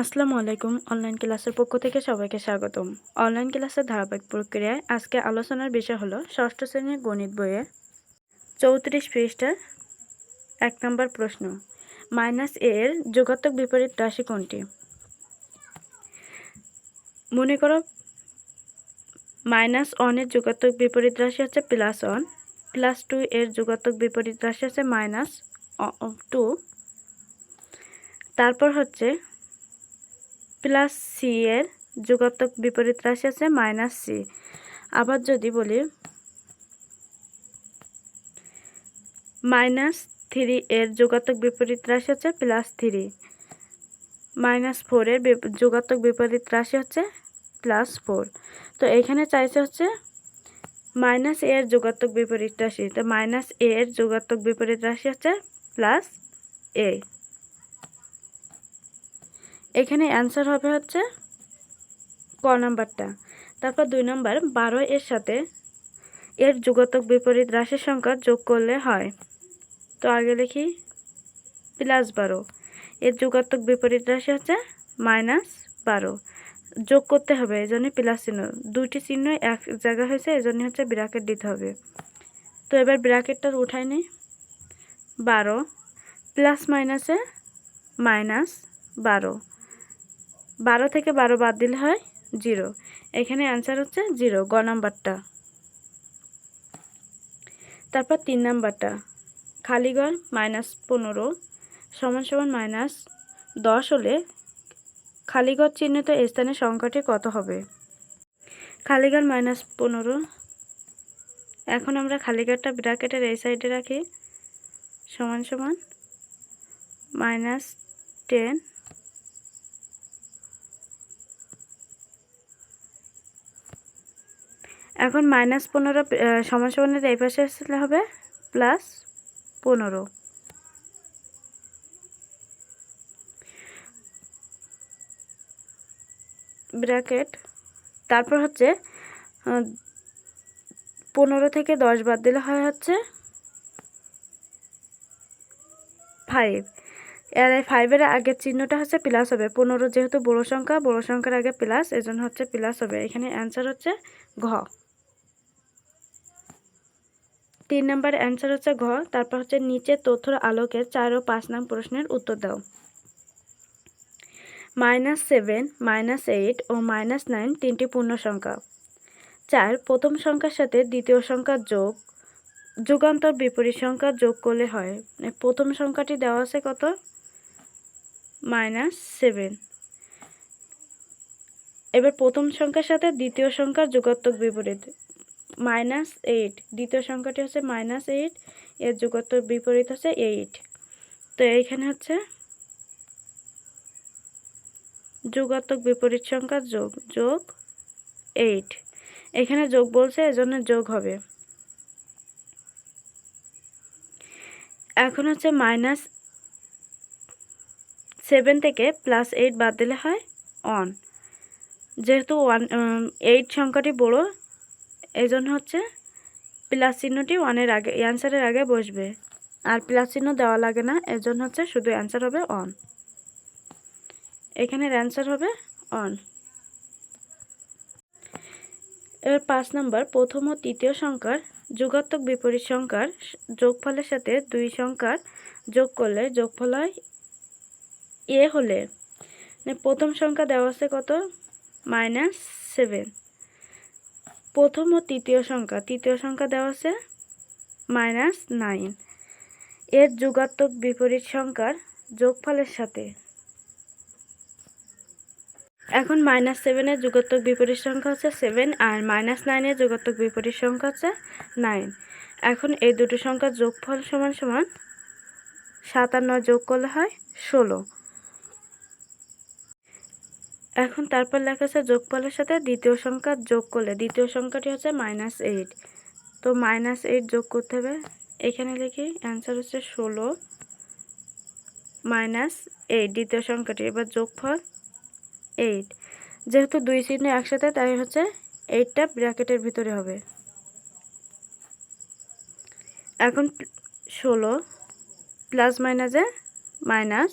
আসসালামু আলাইকুম। অনলাইন ক্লাসের পক্ষ থেকে সবাইকে স্বাগতম। অনলাইন ক্লাসের ধারাবাহিক প্রক্রিয়ায় আজকে আলোচনার বিষয় হলো ষষ্ঠ শ্রেণীর গণিত বইয়ে 34 পৃষ্ঠার 1 নম্বর প্রশ্ন। -a এর যোগাত্মক বিপরীত রাশি কোনটি? মনে করো -1 এর যোগাত্মক বিপরীত রাশি হচ্ছে +1, +2 এর যোগাত্মক বিপরীত রাশি হচ্ছে -2, তারপর হচ্ছে +c এর যোগাত্মক বিপরীত রাশি আছে -c। আবার যদি বলি -3 এর যোগাত্মক বিপরীত রাশি হচ্ছে +3, -4 এর যোগাত্মক বিপরীত রাশি হচ্ছে +4। তো এখানে চাইছে হচ্ছে -a এর যোগাত্মক বিপরীত রাশি, তো -a এর যোগাত্মক বিপরীত রাশি হচ্ছে +a। এখানে অ্যান্সার হবে হচ্ছে ক নাম্বারটা। তারপর 2 নম্বর, 12 এর সাথে এর যোগাত্মক বিপরীত রাশির সংখ্যা যোগ করলে হয়। তো আগে লিখি +12, এর যোগাত্মক বিপরীত রাশি হচ্ছে -12, যোগ করতে হবে, এই জন্য প্লাস চিহ্ন, দুইটি চিহ্ন এক জায়গা হয়েছে, এই জন্য হচ্ছে ব্র্যাকেট দিতে হবে। তো এবার ব্র্যাকেটটা উঠাই নিই। 12 প্লাস মাইনাসে -12, 12 থেকে 12 বাদ দিলে হয় 0। এখানে অ্যান্সার হচ্ছে 0, গ নাম্বারটা। তারপর 3 নাম্বারটা, খালিঘর -15 = -10 হলে খালিঘর চিহ্নিত স্থানের সংখ্যাটি কত হবে? খালিঘর -15, এখন আমরা খালিঘরটা ব্র্যাকেটের এই সাইডে রাখি, = -10, এখন -15 = এই পাশে আসলে হবে +15, ব্র্যাকেট। তারপর হচ্ছে 15 থেকে 10 বাদ দিলে হয় হচ্ছে 5, আর এই 5 এর আগের চিহ্নটা হচ্ছে প্লাস হবে। 15 যেহেতু বড় সংখ্যা, বড় সংখ্যার আগে প্লাস, এজন্য হচ্ছে প্লাস হবে। এখানে অ্যান্সার হচ্ছে ঘ। 3 নাম্বার অ্যান্সার হচ্ছে ঘ। তারপর হচ্ছে নিচের তথ্যের আলোকে 4 ও 5 নং প্রশ্নের উত্তর দাও। -7, -8 ও -9 তিনটি পূর্ণ সংখ্যা। 4 প্রথম সংখ্যার সাথে দ্বিতীয় সংখ্যার যুগান্তর বিপরীত সংখ্যা যোগ করলে হয়। প্রথম সংখ্যাটি দেওয়া আছে কত? -7। এবার প্রথম সংখ্যার সাথে দ্বিতীয় সংখ্যার যোগাত্মক বিপরীত -8, দ্বিতীয় সংখ্যাটি হচ্ছে -8, এর যোগাত্মক বিপরীত হচ্ছে 8। তো এইখানে হচ্ছে যোগাত্মক বিপরীত সংখ্যা যোগ 8, এখানে যোগ বলছে, এজন্য যোগ হবে। এখন হচ্ছে -7 থেকে +8 বাদ দিলে হয় 1, যেহেতু 8 সংখ্যাটি বড়, এজন্য হচ্ছে প্লাস চিহ্নটি 1 এর আগে, অ্যান্সারের আগে বসবে, আর প্লাস চিহ্ন দেওয়া লাগে না, এজন্য হচ্ছে শুধু অ্যান্সার হবে 1। এখানের অ্যান্সার হবে 1। এবার 5 নম্বর, প্রথম ও তৃতীয় সংখ্যার যোগাত্মক বিপরীত সংখ্যার যোগফলের সাথে দুই সংখ্যার যোগ করলে যোগফল হয় এ হলে, প্রথম সংখ্যা দেওয়া আছে কত? -7। প্রথম ও তৃতীয় সংখ্যা দেওয়া আছে -9, এর যোগাত্মক বিপরীত সংখ্যার যোগফলের সাথে, এখন -7 এর যোগাত্মক বিপরীত সংখ্যা হচ্ছে 7, আর -9 এর যোগাত্মক বিপরীত সংখ্যা হচ্ছে 9। এখন এই দুটো সংখ্যার যোগফল = 7 আর 9 যোগ করলে হয় 16। এখন তারপর লেখা আছে যোগফলের সাথে দ্বিতীয় সংখ্যা যোগ করলে, দ্বিতীয় সংখ্যাটি হচ্ছে -8, তো -8 যোগ করতে হবে। এখানে লিখি অ্যান্সার হচ্ছে 16 -8, দ্বিতীয় সংখ্যাটি। এবার যোগফল 8, যেহেতু দুই চিহ্ন একসাথে, তাই হচ্ছে 8টা ব্র্যাকেটের ভিতরে হবে। এখন 16 প্লাস মাইনাসে মাইনাস,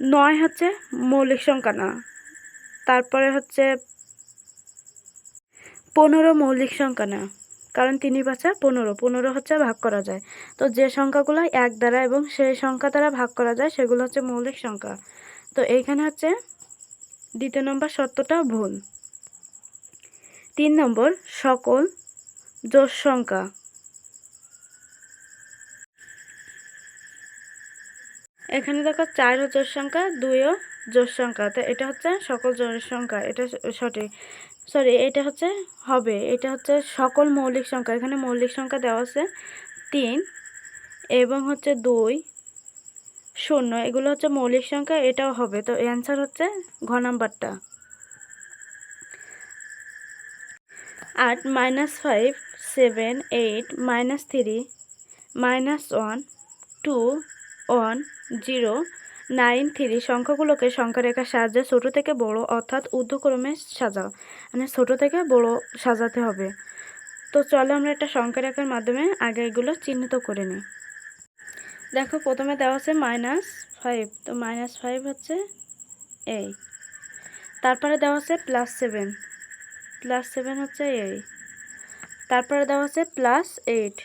9 হচ্ছে মৌলিক সংখ্যা না। তারপরে হচ্ছে 15 মৌলিক সংখ্যা না, কারণ 3 5 15, 15 হচ্ছে ভাগ করা যায়। তো যে সংখ্যাগুলো 1 দ্বারা এবং সেই সংখ্যা দ্বারা ভাগ করা যায় সেগুলো হচ্ছে মৌলিক সংখ্যা। তো এইখানে হচ্ছে দ্বিতীয় নম্বর শর্তটা ভুল। 3 নম্বর সকল জোড় সংখ্যা। এখানে দেখো 4 ও জোড় সংখ্যা, 2 ও জোড় সংখ্যা, তো এটা হচ্ছে সকল জোড় সংখ্যা, এটা সঠিক। সরি, এটা হচ্ছে হবে, এটা হচ্ছে সকল মৌলিক সংখ্যা। এখানে মৌলিক সংখ্যা দেওয়া আছে 3 এবং হচ্ছে 2, 0, এগুলো হচ্ছে মৌলিক সংখ্যা, এটাও হবে। তো অ্যান্সার হচ্ছে ঘ নাম্বারটা। 8 -5 7 8 -3 -1 2 1 0 9 3 সংখ্যাগুলোকে সংখ্যারেখার সাহায্যে ছোট থেকে বড় অর্থাৎ ঊর্ধ্বক্রমে সাজাও। মানে ছোট থেকে বড় সাজাতে হবে। তো চলো আমরা একটা সংখ্যারেখার মাধ্যমে আগে এগুলো চিহ্নিত করে নিই। দেখো প্রথমে দেওয়া আছে -5, তো -5 হচ্ছে এই। তারপরে দেওয়া আছে +7, +7 হচ্ছে এই। তারপরে দেওয়া আছে +8,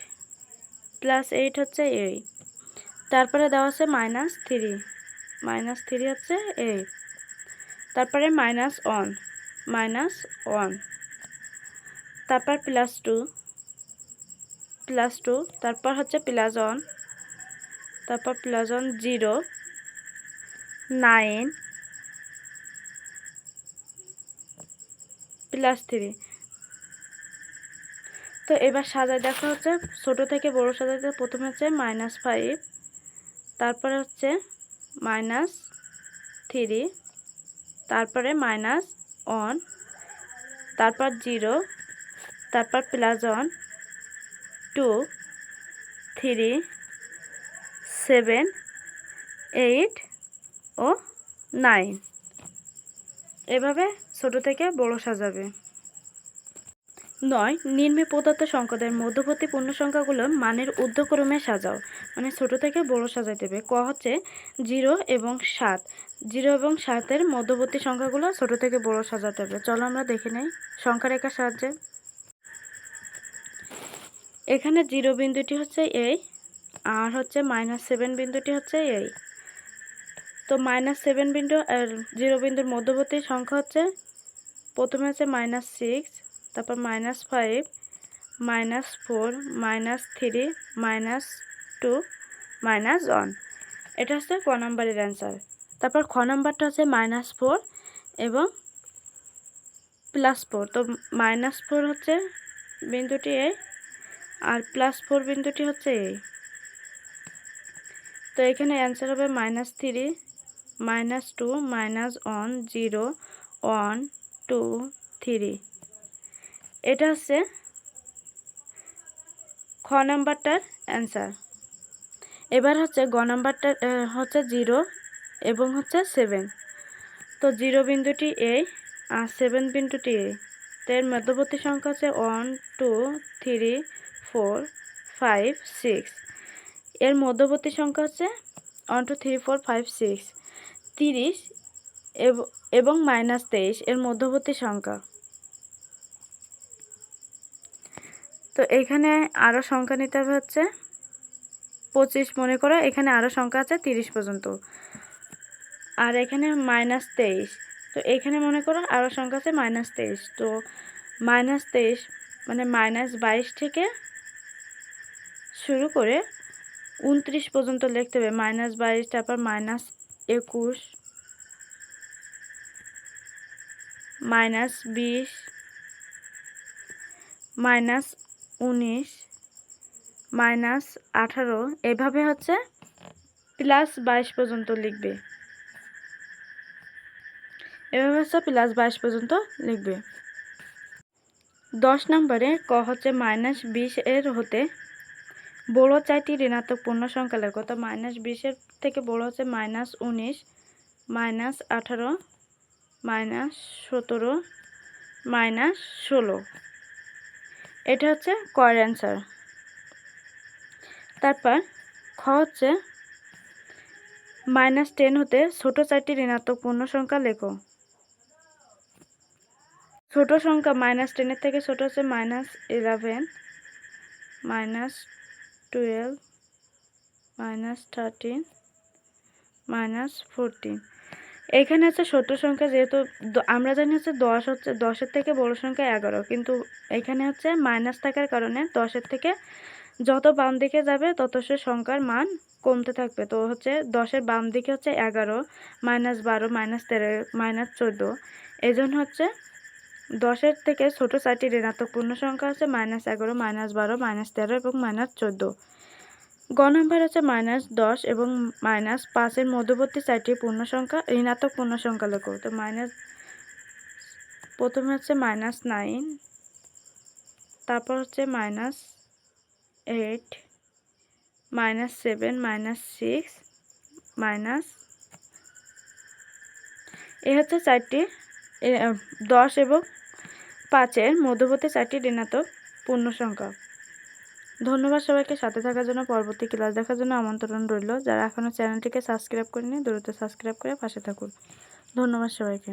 +8 হচ্ছে এই। তারপরে দেওয়া আছে -3, -3 হচ্ছে এই। তারপরে -1, -1। তারপর +2, +2। তারপর হচ্ছে +1, তারপর +1 0 9 +3। তো এবার সাজায় দেখা হচ্ছে ছোট থেকে বড় সাজাতে প্রথমে হচ্ছে -5, তারপরে হচ্ছে -3, তারপরে -1, তারপর 0, তারপর +1 2 3 7 8 ও 9। এভাবে ছোট থেকে বড় সাজাবে। 9 নিম্নে প্রদত্ত সংখ্যাদের মধ্যবর্তী পূর্ণ সংখ্যাগুলো মানের ঊর্ধ্বক্রমে সাজাও। মানে ছোট থেকে বড় সাজাইতে হবে। ক হচ্ছে 0 এবং 7, 0 এবং 7-এর মধ্যবর্তী সংখ্যাগুলো ছোট থেকে বড় সাজাতে হবে। চলো আমরা দেখে নেই সংখ্যারেখার সাহায্যে। এখানে 0 বিন্দুটি হচ্ছে এই, আর হচ্ছে -7 বিন্দুটি হচ্ছে এই। তো -7 বিন্দু আর 0 বিন্দুর মধ্যবর্তী সংখ্যা হচ্ছে প্রথমে হচ্ছে -6, তারপর -5, -4, -3, -2, -1। এটা হচ্ছে ক নাম্বারের অ্যান্সার। তারপর খ নাম্বারটা হচ্ছে -4 এবং +4। তো -4 হচ্ছে বিন্দুটি এ, আর +4 বিন্দুটি হচ্ছে এ। তো এখানে অ্যান্সার হবে -3, -2, -1 0 1 2 3। এটা হচ্ছে খ নাম্বারটার অ্যান্সার। এবার হচ্ছে গ নাম্বারটা হচ্ছে 0 এবং হচ্ছে 7। তো 0 বিন্দুটি এ আর 7 বিন্দুটি এ। তো এর মধ্যবর্তী সংখ্যা হচ্ছে 1 2 3 4 5 6। এর মধ্যবর্তী সংখ্যা হচ্ছে 1 2 3 4 5 6। 30 এবং -23 এর মধ্যবর্তী সংখ্যা। তো এখানে আরও সংখ্যা নিতে হবে হচ্ছে 25। মনে করো এখানে আরও সংখ্যা আছে 30 পর্যন্ত, আর এখানে -23। তো এখানে মনে করো আরও সংখ্যা আছে -23। তো -23 মানে -22 থেকে শুরু করে 29 পর্যন্ত লিখতে হবে। -22, তারপর -21, -20, -19, -18, এভাবে হচ্ছে +22 পর্যন্ত লিখবে। এভাবে হচ্ছে +22 পর্যন্ত লিখবে। 10 নম্বরে ক হচ্ছে -20 এর হতে বড় 4টি ঋণাত্মক পূর্ণ সংখ্যা লেখো। তো -20 এর থেকে বড় হচ্ছে -19, -18, -17, -16। এটা হচ্ছে কয়ের অ্যান্সার। তারপর খ হচ্ছে -10 হতে ছোট 4টি ঋণাত্মক পূর্ণ সংখ্যা লেখো। ছোট সংখ্যা -10 এর থেকে ছোট হচ্ছে -11, -12, -13, -14। এখানে হচ্ছে ছোট সংখ্যা, যেহেতু আমরা জানি হচ্ছে 10 হচ্ছে 10-এর থেকে বড় সংখ্যা 11, কিন্তু এখানে হচ্ছে মাইনাস থাকার কারণে 10-এর থেকে যত বাম দিকে যাবে তত সে সংখ্যার মান কমতে থাকবে। তো হচ্ছে 10-এর বাম দিকে হচ্ছে 11, -12, -13, -14। এই জন্য হচ্ছে 10-এর থেকে ছোট 4টি ঋণাত্মক পূর্ণ সংখ্যা হচ্ছে -11, -12, -13 এবং -14। গ নাম্বার হচ্ছে -10 এবং -5 এর মধ্যবর্তী 4টি পূর্ণ সংখ্যা ঋণাত্মক পূর্ণ সংখ্যা লেখো। তো প্রথমে হচ্ছে -9, তারপর হচ্ছে -8, -7, -6, এই হচ্ছে 4টি 10 এবং 5 এর মধ্যবর্তী 4টি ঋণাত্মক পূর্ণ সংখ্যা। ধন্যবাদ সবাইকে সাথে থাকার জন্য। পরবর্তী ক্লাস দেখার জন্য আমন্ত্রণ রইল। যারা এখনও চ্যানেলটিকে সাবস্ক্রাইব করেনি দ্রুত সাবস্ক্রাইব করে পাশে থাকুন। ধন্যবাদ সবাইকে।